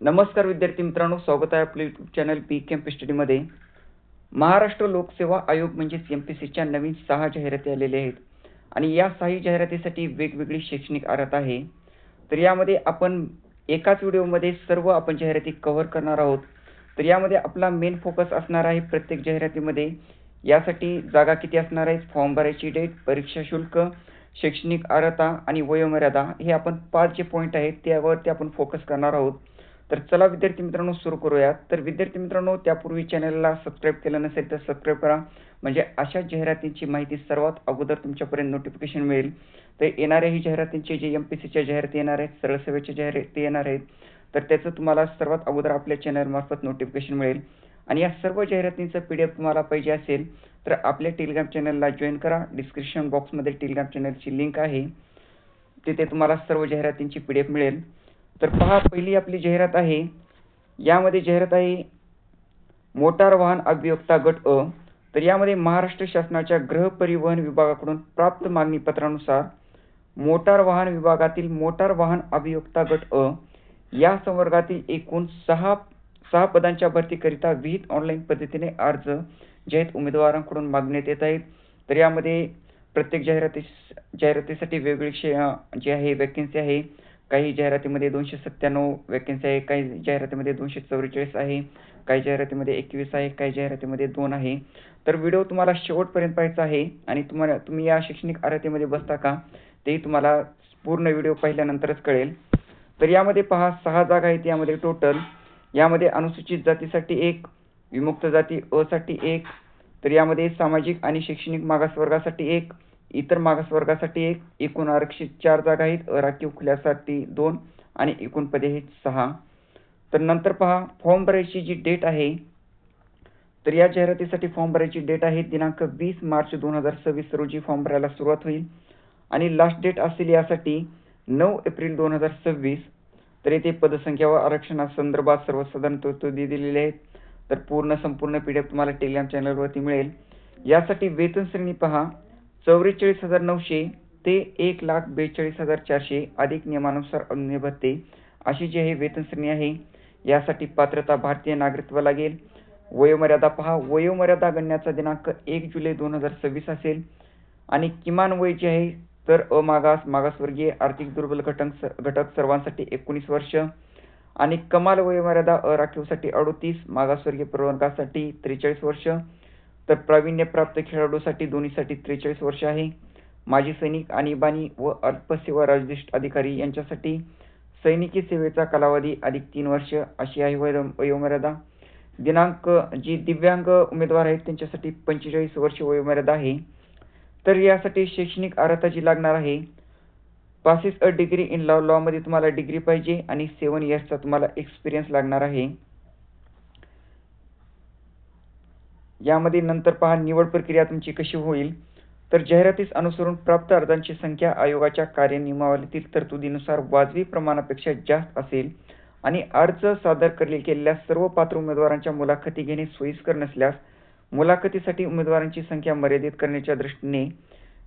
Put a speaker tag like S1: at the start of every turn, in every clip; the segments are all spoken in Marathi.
S1: नमस्कार विद्यार्थी मित्रांनो, स्वागत आहे आपल्या यूट्यूब चॅनल पी कॅम्प स्टडीमध्ये। महाराष्ट्र लोकसेवा आयोग म्हणजेच MPSCच्या नवीन 6 जाहिराती आलेल्या आहेत आणि या 6 जाहिरातीसाठी वेगवेगळी शैक्षणिक अर्हता आहे। तर यामध्ये आपण एकाच व्हिडिओमध्ये सर्व आपण जाहिराती कव्हर करणार आहोत। तर यामध्ये आपला मेन फोकस असणार आहे प्रत्येक जाहिरातीमध्ये यासाठी जागा किती असणार आहेत, फॉर्म भरायची डेट, परीक्षा शुल्क, शैक्षणिक अर्हता आणि वयोमर्यादा, हे आपण 5 जे पॉईंट आहेत त्यावरती आपण फोकस करणार आहोत। तर चला विद्यार्थी मित्रांनो सुरू करूयात। तर विद्यार्थी मित्रांनो, त्यापूर्वी चॅनलला सबस्क्राईब केलं नसेल तर सबस्क्राईब करा, म्हणजे अशा जाहिरातींची माहिती सर्वात अगोदर तुमच्यापर्यंत नोटिफिकेशन मिळेल। तर येणाऱ्या ही जाहिरातींचे जे MPSCच्या जाहिराती येणार आहेत, सरळ सेवेच्या जाहिराती येणार आहेत, तर त्याचं तुम्हाला सर्वात अगोदर आपल्या चॅनलमार्फत नोटिफिकेशन मिळेल। आणि या सर्व जाहिरातींचं PDF तुम्हाला पाहिजे असेल तर आपल्या टेलिग्राम चॅनलला जॉईन करा। डिस्क्रिप्शन बॉक्समध्ये टेलिग्राम चॅनलची लिंक आहे, तिथे तुम्हाला सर्व जाहिरातींची PDF मिळेल। तर पहा, पहिली आपली जाहिरात आहे, यामध्ये जाहिरात आहे मोटार वाहन अभियोक्ता गट अ। तर यामध्ये महाराष्ट्र शासनाच्या गृह परिवहन विभागाकडून प्राप्त मागणी पत्रानुसार मोटार वाहन विभागातील मोटार वाहन अभियोक्ता गट अ या संवर्गातील एकूण 6 पदांच्या भरतीकरिता विहित ऑनलाईन पद्धतीने अर्ज जे आहेत उमेदवारांकडून मागण्यात येत आहेत। तर यामध्ये प्रत्येक जाहिरातीसाठी वेगवेगळी जी आहे वॅकन्सी आहे। काही जाहिरातीमध्ये 297 वॅकन्सी आहे, काही जाहिरातीमध्ये 244 आहे, काही जाहिरातीमध्ये 21 आहे, काही जाहिरातीमध्ये 2 आहे। तर व्हिडिओ तुम्हाला शेवटपर्यंत पाहायचा आहे आणि तुम्ही या शैक्षणिक अर्हतेमध्ये बसता का तेही तुम्हाला पूर्ण व्हिडिओ पाहिल्यानंतरच कळेल। तर यामध्ये पहा, 6 जागा आहेत यामध्ये टोटल। यामध्ये अनुसूचित जातीसाठी 1, विमुक्त जाती अ साठी 1, तर यामध्ये सामाजिक आणि शैक्षणिक मागासवर्गासाठी 1, इतर मागासवर्गासाठी 1, एकूण आरक्षित 4 जागा आहेत, अराखीव खुल्यासाठी 2 आणि एकूण पदे आहेत 6। तर नंतर पहा, फॉर्म भरायची जी डेट आहे, तर या जाहिरातीसाठी फॉर्म भरायची डेट आहे दिनांक 20 मार्च 2026 रोजी फॉर्म भरायला सुरुवात होईल आणि लास्ट डेट असेल यासाठी 9 एप्रिल 2026। तर येथे पदसंख्या व आरक्षणासंदर्भात सर्वसाधारण तरतुदी दिलेल्या आहेत। तर संपूर्ण PDF तुम्हाला टेलिग्राम चॅनलवरती मिळेल। यासाठी वेतन श्रेणी पहा, 44,900 ते 1,42,400 अधिक नियमानुसार अन्य भत्ते अशी जी आहे वेतन श्रेणी आहे। यासाठी पात्रता भारतीय नागरिकत्व लागेल। वयोमर्यादा पहा, वयोमर्यादा गणण्याचा दिनांक 1 जुलै 2026 असेल आणि किमान वय जे आहे तर मागासवर्गीय, आर्थिक दुर्बल घटक सर्वांसाठी 19 वर्ष आणि कमाल वयोमर्यादा अराखीवसाठी 38, मागासवर्गीय प्रवर्गासाठी 43 वर्ष, तर प्रावीण्यप्राप्त खेळाडूसाठी दोन्हीसाठी 43 वर्ष आहे। माजी सैनिक, आणीबाणी व अल्पसेवा राजनिष्ठ अधिकारी यांच्यासाठी सैनिकी सेवेचा कालावधी अधिक 3 वर्ष अशी आहे वयोमर्यादा। जी दिव्यांग उमेदवार आहेत त्यांच्यासाठी 45 वर्ष वयोमर्यादा आहे। तर यासाठी शैक्षणिक अर्हता जी लागणार आहे, passes a degree in law मध्ये तुम्हाला डिग्री पाहिजे आणि 7 इयर्सचा तुम्हाला एक्सपिरियन्स लागणार आहे। यामध्ये नंतर पहा, निवड प्रक्रिया तुमची कशी होईल। तर जाहिरातीस अनुसरून प्राप्त अर्जांची संख्या आयोगाच्या कार्यनियमावलीतील तरतुदीनुसार वाजवी प्रमाणापेक्षा जास्त असेल आणि अर्ज सादर केलेल्या सर्व पात्र उमेदवारांच्या मुलाखती घेणे सोयीस्कर नसल्यास मुलाखतीसाठी उमेदवारांची संख्या मर्यादित करण्याच्या दृष्टीने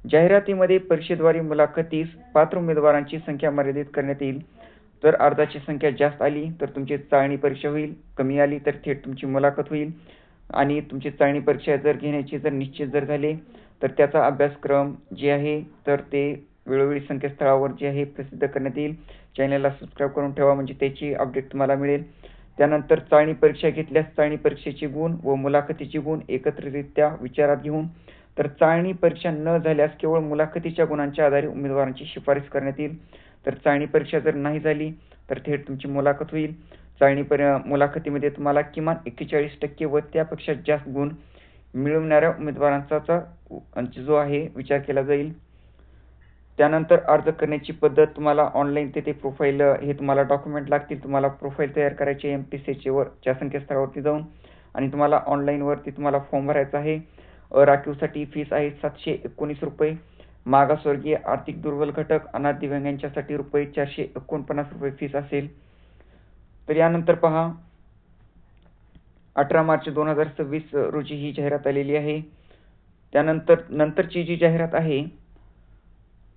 S1: जाहिरातीमध्ये परीक्षेद्वारे मुलाखतीस पात्र उमेदवारांची संख्या मर्यादित करण्यात येईल। तर अर्जाची संख्या जास्त आली तर तुमची चाळणी परीक्षा होईल, कमी आली तर थेट तुमची मुलाखत होईल आणि तुमची चाळणी परीक्षा जर घेण्याची निश्चित जर झाले तर त्याचा अभ्यासक्रम जे आहे तर ते वेळोवेळी संकेतस्थळावर जे आहे प्रसिद्ध करण्यात येईल। चॅनलला सबस्क्राईब करून ठेवा, म्हणजे त्याची अपडेट तुम्हाला मिळेल। त्यानंतर चाळणी परीक्षा घेतल्यास चाळणी परीक्षेचे गुण व मुलाखतीचे गुण एकत्रितरित्या विचारात घेऊन तर चाळणी परीक्षा न झाल्यास केवळ मुलाखतीच्या गुणांच्या आधारे उमेदवारांची शिफारस करण्यात येईल। तर चाळणी परीक्षा जर नाही झाली तर थेट तुमची मुलाखत होईल। मुलाखतीमध्ये तुम्हाला किमान 41% व त्यापेक्षा जास्त गुण मिळवणाऱ्या उमेदवारांचा जो आहे विचार केला जाईल। त्यानंतर अर्ज करण्याची पद्धत तुम्हाला ऑनलाईन तेथे प्रोफाईल हे तुम्हाला डॉक्युमेंट लागतील। तुम्हाला प्रोफाईल तयार करायची MPSCच्या संकेतस्थळावरती जाऊन आणि तुम्हाला ऑनलाईन वरती तुम्हाला फॉर्म भरायचा आहे। राखीवसाठी फीस आहे 719 रुपये, मागासवर्गीय, आर्थिक दुर्बल घटक, अनाथ दिव्यांगांच्यासाठी रुपये 449 रुपये फीस असेल। तर यानंतर पहा, 18 मार्च 2026 रोजी ही जाहिरात आलेली आहे। नंतरची जी जाहिरात आहे,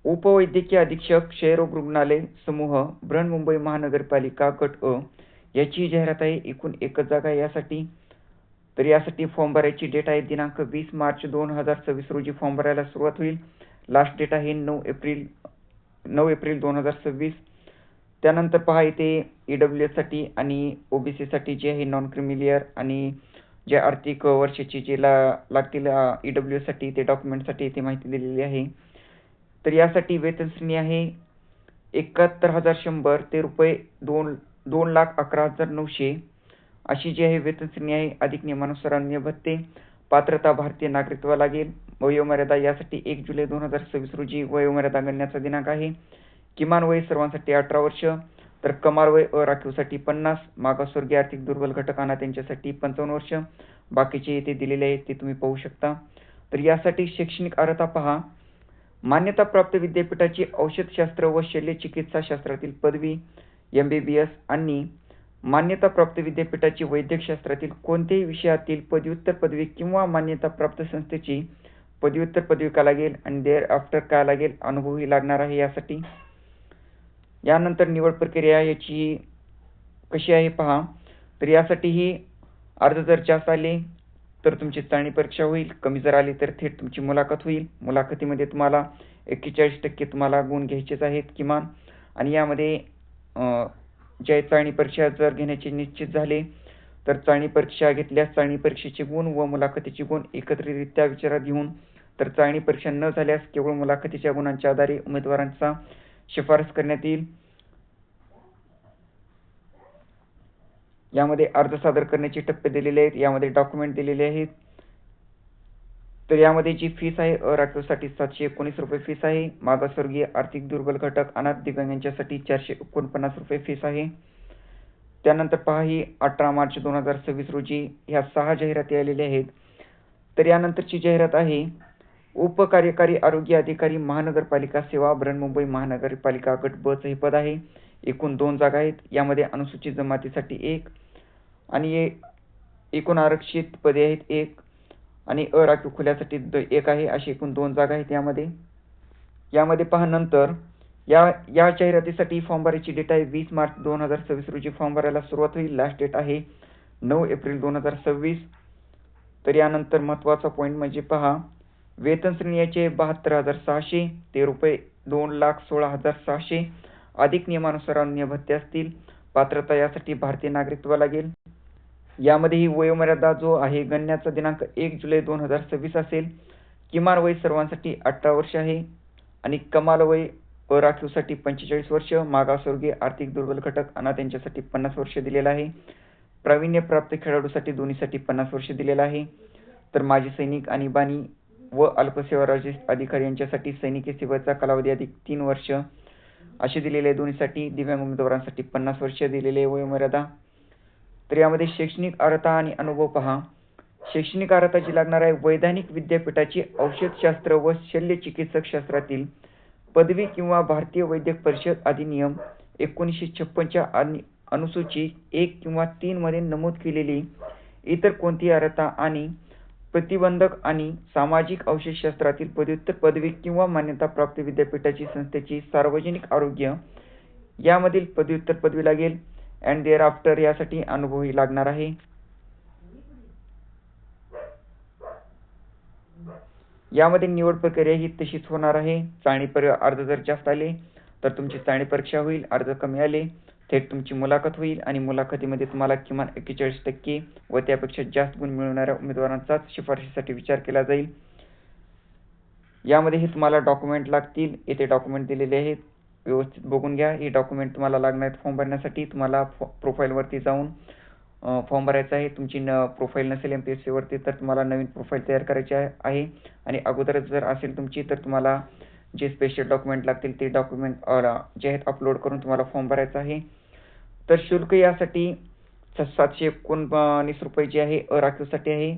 S1: उपवैद्यकीय अधीक्षक, क्षयरोग रुग्णालय समूह, बृहन्मुंबई महानगरपालिका गट अ याची जाहिरात आहे. एकूण एकच जागा आहे यासाठी. तर यासाठी फॉर्म भरायची डेट आहे दिनांक 20 मार्च 2026 रोजी फॉर्म भरायला सुरुवात होईल. लास्ट डेट आहे 9 एप्रिल 2026. त्यानंतर पहा इथे EWS साठी आणि OBC साठी जे आहे नॉन क्रिमिलियर आणि जे आर्थिक वर्षाची जे लागतील EWS साठी ते डॉक्युमेंटसाठी इथे माहिती दिलेली आहे. तर यासाठी वेतन श्रेणी आहे 71,100 ते रुपये 2,11,900 अशी जी आहे वेतन श्रेणी आहे. अधिक नियमानुसार अन्य भत्ते. पात्रता भारतीय नागरिकत्व लागेल. वयोमर्यादा यासाठी 1 जुलै 2026 रोजी वयोमर्यादा गणण्याचा दिनांक आहे. किमान वय सर्वांसाठी 18 वर्ष. तर कमाल वय अराखीवसाठी 50, मागासवर्गीय आर्थिक दुर्बल घटकांना त्यांच्यासाठी 55 वर्ष. बाकीचे इथे दिलेले आहेत ते तुम्ही पाहू शकता. तर यासाठी शैक्षणिक अर्हता पहा. मान्यताप्राप्त विद्यापीठाची औषधशास्त्र व शल्यचिकित्सा शास्त्रातील पदवी MBBS आणि मान्यताप्राप्त विद्यापीठाची वैद्यकशास्त्रातील कोणत्याही विषयातील पदव्युत्तर पदवी किंवा मान्यताप्राप्त संस्थेची पदव्युत्तर पदविका लागेल आणि देअर आफ्टर काय लागेल अनुभवही लागणार आहे यासाठी. यानंतर निवड प्रक्रिया याची कशी आहे पहा. तर यासाठीही अर्ज जर जास्त आले तर तुमची चाळणी परीक्षा होईल. कमी जर आली तर थेट तुमची मुलाखत होईल. मुलाखतीमध्ये तुम्हाला 41% तुम्हाला गुण घ्यायचेच आहेत किमान. आणि यामध्ये ज्या चाळणी परीक्षा जर घेण्याचे निश्चित झाले तर चाळणी परीक्षा घेतल्यास चाळणी परीक्षेचे गुण व मुलाखतीचे गुण एकत्रितरित्या विचारात घेऊन तर चाळणी परीक्षा न झाल्यास केवळ मुलाखतीच्या गुणांच्या आधारे उमेदवारांचा शिफारस करण्यात येईल. यामध्ये अर्ज सादर करण्याचे टप्पे दिलेले आहेत. यामध्ये डॉक्युमेंट दिलेले आहेत. तर यामध्ये जी फीस आहे अराखीवसाठी 719 रुपये फीस आहे. मागासवर्गीय आर्थिक दुर्बल घटक अनाथ दिव्यांग यांच्यासाठी 449 रुपये फीस आहे. त्यानंतर पहा ही 18 मार्च 2026 रोजी ह्या 6 जाहिराती आलेल्या आहेत. तर यानंतरची जाहिरात आहे उपकार्यकारी आरोग्य अधिकारी महानगरपालिका सेवा बृहन्मुंबई महानगरपालिका गट ब चे हे पद आहे. एकूण 2 जागा आहेत. यामध्ये अनुसूचित जमातीसाठी 1 आणि एकूण आरक्षित पदे आहेत 1 आणि अराखीव खुल्यासाठी 1 आहे. अशी एकूण 2 जागा आहेत यामध्ये पहा. नंतर या जाहिरातीसाठी फॉर्म भरायची डेट आहे 20 मार्च 2026 रोजी फॉर्म भरायला सुरुवात होईल. लास्ट डेट आहे 9 एप्रिल 2026. तर यानंतर महत्त्वाचा पॉईंट म्हणजे पहा वेतन श्रेणी याचे 72,600 ते रुपये 2,16,600. अधिक नियमानुसार अन्य भत्ते असतील. पात्रता यासाठी भारतीय नागरिकत्व लागेल. यामध्ये ही वयोमर्यादा जो आहे गणण्याचा दिनांक 1 जुलै 2026 असेल. किमान वय सर्वांसाठी 18 वर्ष आहे आणि कमाल वय अराखीवसाठी 45 वर्ष. मागासवर्गीय आर्थिक दुर्बल घटक अनाथ यांच्यासाठी 50 वर्ष दिलेला आहे. प्रावीण्य प्राप्त खेळाडूसाठी दोन्हीसाठी 50 वर्ष दिलेला आहे. तर माजी सैनिक आणीबाणी व अल्पसेवा राज्य अधिकारी यांच्यासाठी सैनिकी सेवेचा कालावधी अधिक 3 वर्ष असे दिलेले आहे. दोन्हीसाठी दिव्यांग उमेदवारांसाठी 50 वर्ष दिलेले वयोमर्यादा. तर यामध्ये शैक्षणिक अर्हता आणि अनुभव पहा. शैक्षणिक अर्हता जी लागणार आहे वैधानिक विद्यापीठाची औषधशास्त्र व शल्यचिकित्सक शास्त्रातील पदवी किंवा भारतीय वैद्यक परिषद अधिनियम 1956 च्या अनुसूची 1 किंवा 3 मध्ये नमूद केलेली इतर कोणतीही अर्हता आणि प्रतिबंधक आणि सामाजिक औषधशास्त्रातील पदव्युत्तर पदवी किंवा मान्यताप्राप्त विद्यापीठाची संस्थेची सार्वजनिक आरोग्य यामधील पदव्युत्तर पदवी लागेल अँड देअर आफ्टर यासाठी अनुभवही लागणार आहे. यामध्ये निवड प्रक्रिया ही तशीच होणार आहे. चाळणी अर्ज जर जास्त आले तर तुमची चाळणी परीक्षा होईल. अर्ज कमी आले थेट तुमची मुलाखत होईल आणि मुलाखतीमध्ये तुम्हाला किमान 41% व त्यापेक्षा जास्त गुण मिळवणाऱ्या उमेदवारांचाच शिफारशीसाठी विचार केला जाईल. यामध्ये हे तुम्हाला डॉक्युमेंट लागतील. येथे डॉक्युमेंट दिलेले आहेत. व्यवस्थित बघून घ्या. हे डॉक्युमेंट तुम्हाला लागणार आहेत फॉर्म भरण्यासाठी. तुम्हाला प्रोफाईलवरती जाऊन फॉर्म भरायचा आहे. तुमची प्रोफाईल नसेल MPSC वरती तर तुम्हाला नवीन प्रोफाईल तयार करायची आहे आणि अगोदरच जर असेल तुमची तर तुम्हाला जे स्पेशल डॉक्युमेंट लागतील ते डॉक्युमेंट जे आहेत अपलोड करून तुम्हाला फॉर्म भरायचा आहे. तर शुल्क यासाठी 719 रुपये जे आहे अराखीवसाठी आहे.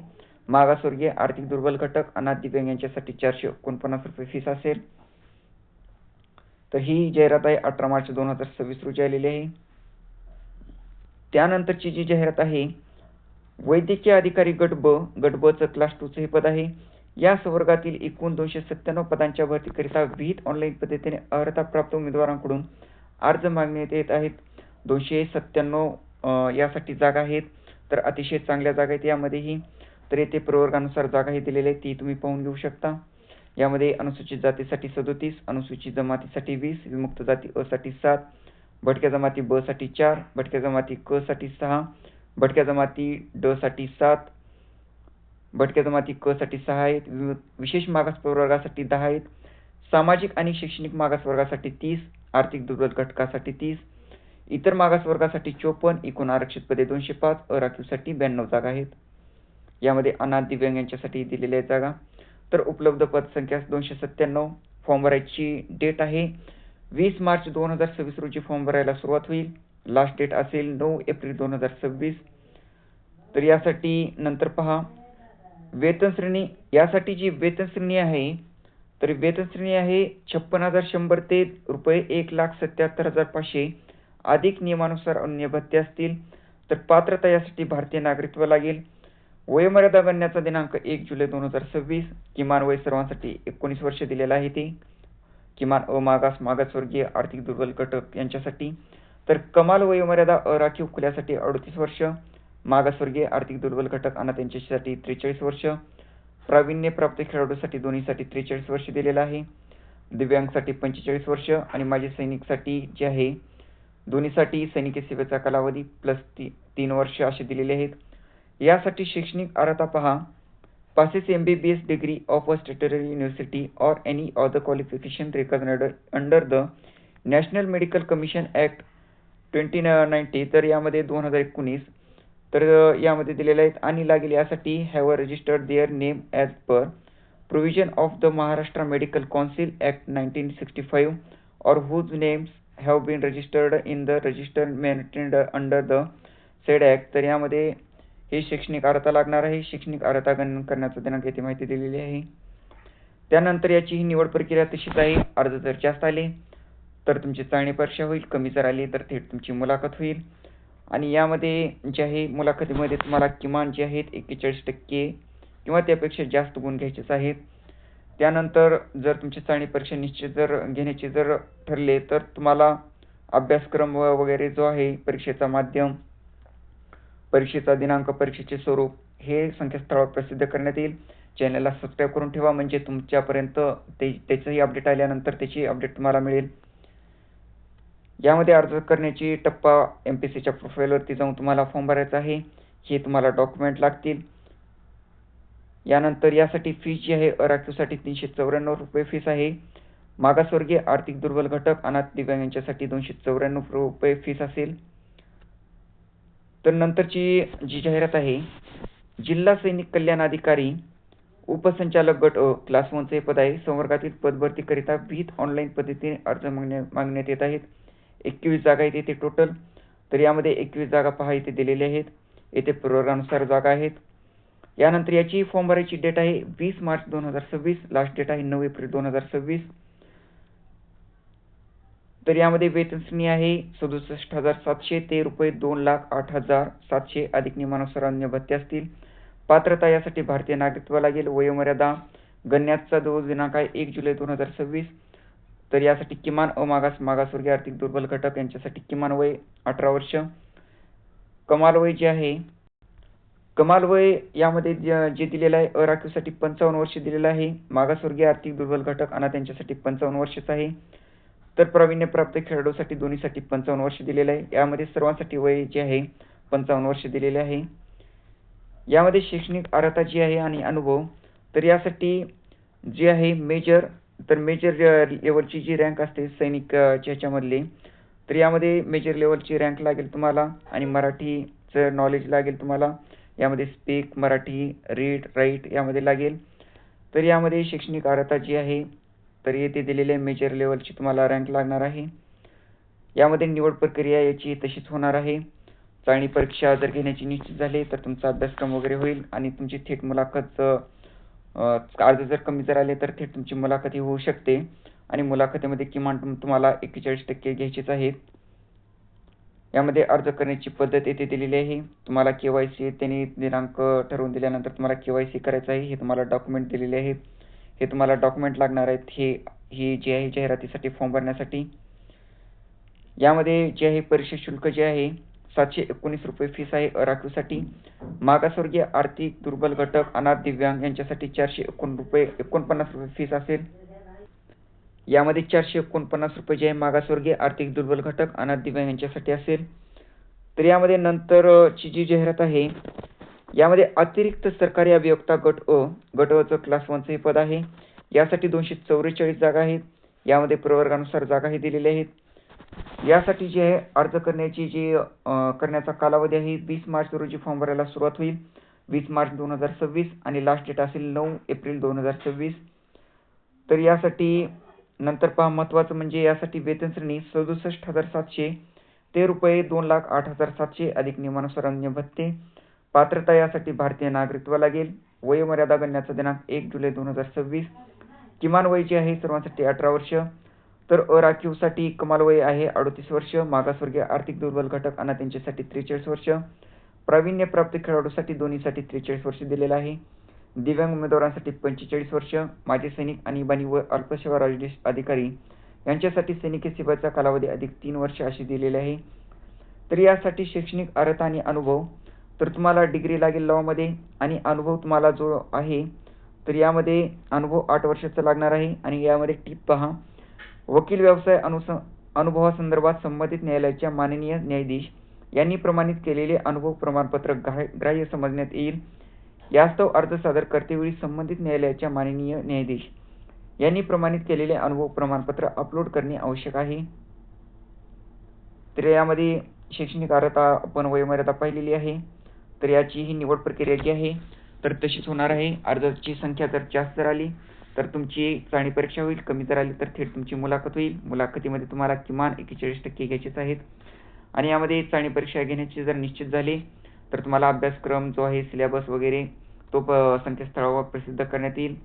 S1: मागासवर्गीय आर्थिक दुर्बल घटक अनाथ दिव्यांग यांच्यासाठी 449 रुपये फीस असेल. तर ही जाहिरात आहे 18 मार्च 2026 रोजी आलेली आहे. त्यानंतरची जी जाहिरात आहे वैद्यकीय अधिकारी गट ब चं क्लास 2 चे हे पद आहे. या संवर्गातील एकूण 297 पदांच्या भरतीकरिता विहित ऑनलाईन पद्धतीने अर्हता प्राप्त उमेदवारांकडून अर्ज मागण्यात येत आहेत. 297 यासाठी जागा आहेत. तर अतिशय चांगल्या जागा आहेत यामध्येही. तर येथे प्रवर्गानुसार जागाही दिलेल्या आहेत, ती तुम्ही पाहून घेऊ शकता. यामध्ये अनुसूचित जातीसाठी 37, अनुसूचित जमातीसाठी 20, विमुक्त जाती अ साठी 7, भटक्या जमाती ब साठी 4, भटक्या जमाती क साठी 6, भटक्या जमाती ड साठी 7, भटक्या जमाती क साठी 6 आहेत, विशेष मागास प्रवर्गासाठी 10 आहेत, सामाजिक आणि शैक्षणिक मागास वर्गासाठी 30, आर्थिक दुर्बल घटकासाठी 30, इतर मागास वर्गासाठी 54, एकूण आरक्षित पदे 205, अराखीवसाठी 92 जागा आहेत. यामध्ये अनाथ दिव्यांग यांच्यासाठी दिलेल्या आहेत जागा. तर उपलब्ध पदसंख्या 297. फॉर्म भरायची डेट आहे 20 मार्च 2026 रोजी फॉर्म भरायला सुरुवात होईल. लास्ट डेट असेल 9 एप्रिल 2026. तर यासाठी नंतर पहा वेतन श्रेणी. यासाठी जी वेतन श्रेणी आहे, तर वेतन श्रेणी आहे 56,100 ते रुपये 1,77,500 अधिक नियमानुसार अन्य भत्ते असतील. तर पात्रता यासाठी भारतीय नागरिकत्व लागेल. वयोमर्यादा गणण्याचा दिनांक 1 जुलै 2026. किमान वय सर्वांसाठी 19 वर्ष दिलेलं आहे ते, किमान अमागास, मागासवर्गीय, आर्थिक दुर्बल घटक यांच्यासाठी. तर कमाल वयोमर्यादा अराखीव खुल्यासाठी 38 वर्ष, मागासवर्गीय, आर्थिक दुर्बल घटक अनाथ यांच्यासाठी 43 वर्ष, प्रावीण्य प्राप्त खेळाडूसाठी दोन्हीसाठी 43 वर्ष दिलेलं आहे, दिव्यांगसाठी 45 वर्ष आणि माजी सैनिकसाठी जे आहे दोन्हीसाठी सैनिकी सेवेचा कालावधी प्लस 3 वर्ष असे दिलेले आहेत. यासाठी शैक्षणिक अर्हता पहा. passes MBBS degree of a statutory university or any other qualification recognized under the National Medical Commission Act 2090. तर यामध्ये 2019 तर यामध्ये दिलेले आहेत आणि लागेल यासाठी have registered their name as per provision of the Maharashtra Medical Council Act 1965 or whose names have been registered in the register maintained under the said act. तर यामध्ये हे शैक्षणिक अर्हता लागणार आहे. शैक्षणिक अर्हता गणन करण्याचा दिनांक येथे माहिती दिलेली आहे. त्यानंतर याची ही निवड प्रक्रिया तशीच आहे. अर्ज जर जास्त आले तर तुमची चाळणी परीक्षा होईल, कमी जर आली तर थेट तुमची मुलाखत होईल. आणि यामध्ये जे आहे मुलाखतीमध्ये तुम्हाला किमान जे आहेत 41% किंवा त्यापेक्षा जास्त गुण घ्यायचेच आहेत. त्यानंतर जर तुमची चाळणी परीक्षा निश्चित जर घेण्याचे जर ठरले तर तुम्हाला अभ्यासक्रम वगैरे जो आहे, परीक्षेचा माध्यम, परीक्षेचा दिनांक, परीक्षेचे स्वरूप हे संकेतस्थळावर प्रसिद्ध करण्यात येईल. चॅनलला सबस्क्राईब करून ठेवा म्हणजे तुमच्यापर्यंत त्याचंही अपडेट आल्यानंतर त्याची अपडेट तुम्हाला मिळेल. यामध्ये अर्ज करण्याची टप्पा MPSCच्या प्रोफाईलवरती जाऊन तुम्हाला फॉर्म भरायचा आहे. हे तुम्हाला डॉक्युमेंट लागतील. यानंतर यासाठी फीस जी आहे अराखीवसाठी 394 रुपये फीस आहे. मागासवर्गीय, आर्थिक दुर्बल घटक, अनाथ दिव्यांग यांच्यासाठी 294 रुपये फीस असेल. तर नंतरची जी जाहिरात आहे, जिल्हा सैनिक कल्याण अधिकारी उपसंचालक गट अ क्लास 1चे पद आहे. संवर्गातील पदभरतीकरिता विहित ऑनलाईन पद्धतीने अर्ज मागण्यात येत आहेत. 21 जागा आहेत येथे टोटल. तर यामध्ये 21 जागा पहा इथे दिलेल्या आहेत. येथे प्रवर्गानुसार जागा आहेत. यानंतर याची फॉर्म भरायची डेट आहे 20 मार्च 2026. लास्ट डेट आहे 9 एप्रिल 2026. तर यामध्ये वेतन श्रेणी आहे 67,700 ते रुपये 2,08,700 अधिक नियमानुसार अन्य भत्ते असतील. पात्रता यासाठी भारतीय नागरिकत्व लागेल. वयोमर्यादा गणण्याचा जो दिनांक आहे 1 जुलै 2026. तर यासाठी किमान अमागास, मागासवर्गीय, आर्थिक दुर्बल घटक यांच्यासाठी किमान वय 18 वर्ष. कमाल वय जे आहे, कमाल वय यामध्ये जे दिलेलं आहे अराखीवसाठी 55 वर्ष दिलेलं आहे. मागासवर्गीय, आर्थिक दुर्बल घटक अनाथ यांच्यासाठी 55 वर्षच आहे. तर प्रावीण्यप्राप्त खेळाडूसाठी दोन्हीसाठी 55 वर्ष दिलेलं आहे. यामध्ये सर्वांसाठी वय जे आहे 55 वर्ष दिलेले आहे. यामध्ये शैक्षणिक अर्हता जी आहे आणि अनुभव, तर यासाठी जे आहे मेजर लेवलची जी रँक असते सैनिकच्या ह्याच्यामधली, तर यामध्ये मेजर लेवलची रँक लागेल तुम्हाला आणि मराठीचं नॉलेज लागेल तुम्हाला. यामध्ये स्पीक, मराठी, रीड, राईट यामध्ये लागेल. तर यामध्ये शैक्षणिक अर्हता जी आहे तर येथे दिलेल्या मेजर लेवलची तुम्हाला रँक लागणार आहे. यामध्ये निवड प्रक्रिया याची तशीच होणार आहे. चाळणी परीक्षा जर घेण्याची निश्चित झाली तर तुमचा अभ्यासक्रम वगैरे होईल आणि तुमची थेट मुलाखत, अर्ज जर कमी जर आले तर थेट तुमची मुलाखती होऊ शकते आणि मुलाखतीमध्ये किमान तुम्हाला 41% घ्यायचेच आहेत. यामध्ये अर्ज करण्याची पद्धत येथे दिलेली आहे. तुम्हाला KYC त्यांनी दिनांक ठरवून दिल्यानंतर तुम्हाला KYC करायचं आहे. हे तुम्हाला डॉक्युमेंट दिलेले आहेत. हे तुम्हाला डॉक्युमेंट लागणार आहेत. ही जी आहे जाहिरातीसाठी फॉर्म भरण्यासाठी. यामध्ये जे आहे परीक्षा शुल्क जे आहे ₹719 फीस आहे अराखीवसाठी. मागासवर्गीय, आर्थिक दुर्बल घटक, अनाथ, दिव्यांग यांच्यासाठी ₹449 फीस असेल. यामध्ये ₹449 जे आहे मागासवर्गीय, आर्थिक दुर्बल घटक, अनाथ, दिव्यांग यांच्यासाठी असेल. तर यामध्ये नंतरची जी जाहिरात आहे यामध्ये अतिरिक्त सरकारी अभियोक्ता गट अ चं क्लास 1 चं हे पद आहे. यासाठी 244 जागा आहेत. यामध्ये प्रवर्गानुसार जागाही दिलेल्या आहेत. यासाठी जे आहे अर्ज करण्याची करण्याचा कालावधी आहे 20 मार्च रोजी फॉर्म भरायला सुरुवात होईल. 20 मार्च 2026 आणि लास्ट डेट असेल 9 एप्रिल 2026. तर यासाठी नंतर पहा महत्त्वाचं म्हणजे यासाठी वेतन श्रेणी 67,700 ते ₹2,08,700 अधिक नियमानुसार अन्य भत्ते. पात्रता यासाठी भारतीय नागरिकत्व लागेल. वयोमर्यादा गणण्याचा दिनांक 1 जुलै 2026. किमान वय जे आहे सर्वांसाठी 18 वर्ष. तर अराखीवसाठी कमाल वय आहे 38 वर्ष. मागासवर्गीय, आर्थिक दुर्बल घटक, अनाथ यांच्यासाठी 43 वर्ष. प्रावीण्य प्राप्त खेळाडूसाठी दोन्हीसाठी 43 वर्ष दिलेलं आहे. दिव्यांग उमेदवारांसाठी 45 वर्ष. माजी सैनिक, आणीबाणी व अल्पसेवा राजकीय अधिकारी यांच्यासाठी सैनिकी सेवेचा कालावधी अधिक 3 वर्ष अशी दिलेली आहे. तर यासाठी शैक्षणिक अर्हता आणि अनुभव तर तुम्हाला डिग्री लागेल लॉमध्ये आणि अनुभव तुम्हाला जो आहे तर यामध्ये अनुभव 8 वर्षाचा लागणार आहे. आणि यामध्ये टिप पहा, वकील व्यवसाय अनुभवासंदर्भात संबंधित न्यायालयाच्या माननीय न्यायाधीश यांनी प्रमाणित केलेले अनुभव प्रमाणपत्र ग्राह्य समजण्यात येईल. यास्तव अर्ज सादर करतेवेळी संबंधित न्यायालयाच्या माननीय न्यायाधीश यांनी प्रमाणित केलेले अनुभव प्रमाणपत्र अपलोड करणे आवश्यक आहे. तर यामध्ये शैक्षणिक अर्हता आपण वयोमर्यादा पाहिलेली आहे. तर याची ही निवड प्रक्रिया जी आहे तर तशीच होणार आहे. अर्जाची संख्या जर जास्त जर आली तर तुमची चाळणी परीक्षा होईल. कमी जर आली तर थेट तुमची मुलाखत होईल. मुलाखतीमध्ये तुम्हाला किमान 41% घ्यायचेच आहेत. आणि यामध्ये चाळणी परीक्षा घेण्याची जर निश्चित झाली तर तुम्हाला अभ्यासक्रम जो आहे सिलेबस वगैरे तो संकेतस्थळावर प्रसिद्ध करण्यात येईल.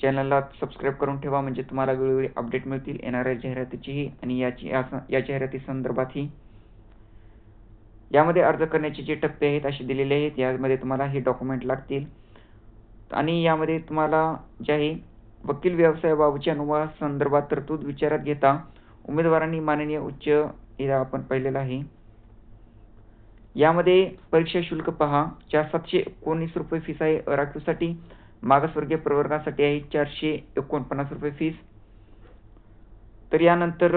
S1: चॅनलला सबस्क्राईब करून ठेवा म्हणजे तुम्हाला वेळोवेळी अपडेट मिळतील येणाऱ्या जाहिरातीचीही आणि या जाहिराती संदर्भातही. यामध्ये अर्ज करण्याचे जे टप्पे आहेत असे दिलेले आहेत. यामध्ये तुम्हाला हे डॉक्युमेंट लागतील. आणि यामध्ये तुम्हाला जे आहे वकील व्यवसायाबाबतच्या अनुभवासंदर्भात तरतूद विचारात घेता उमेदवारांनी माननीय उच्च हे आपण पाहिलेलं आहे. यामध्ये परीक्षा शुल्क पहा ₹719 फीस आहे अराखीवसाठी. मागासवर्गीय प्रवर्गासाठी आहे ₹449 फीस. तर यानंतर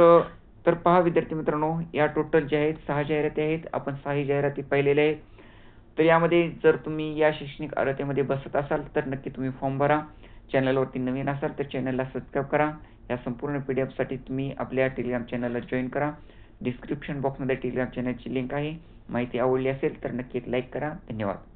S1: तर पहा विद्यार्थी मित्रांनो, या टोटल जे आहेत 6 जाहिराती आहेत. आपण 6 जाहिराती पाहिलेल्या आहेत. तर यामध्ये जर तुम्ही या शैक्षणिक अर्हतेमध्ये बसत असाल तर नक्की तुम्ही फॉर्म भरा. चॅनलवरती नवीन असाल तर चॅनलला सबस्क्राईब करा. या संपूर्ण PDF साठी तुम्ही आपल्या टेलिग्राम चॅनलला जॉईन करा. डिस्क्रिप्शन बॉक्समध्ये टेलिग्राम चॅनलची लिंक आहे. माहिती आवडली असेल तर नक्की लाईक करा. धन्यवाद.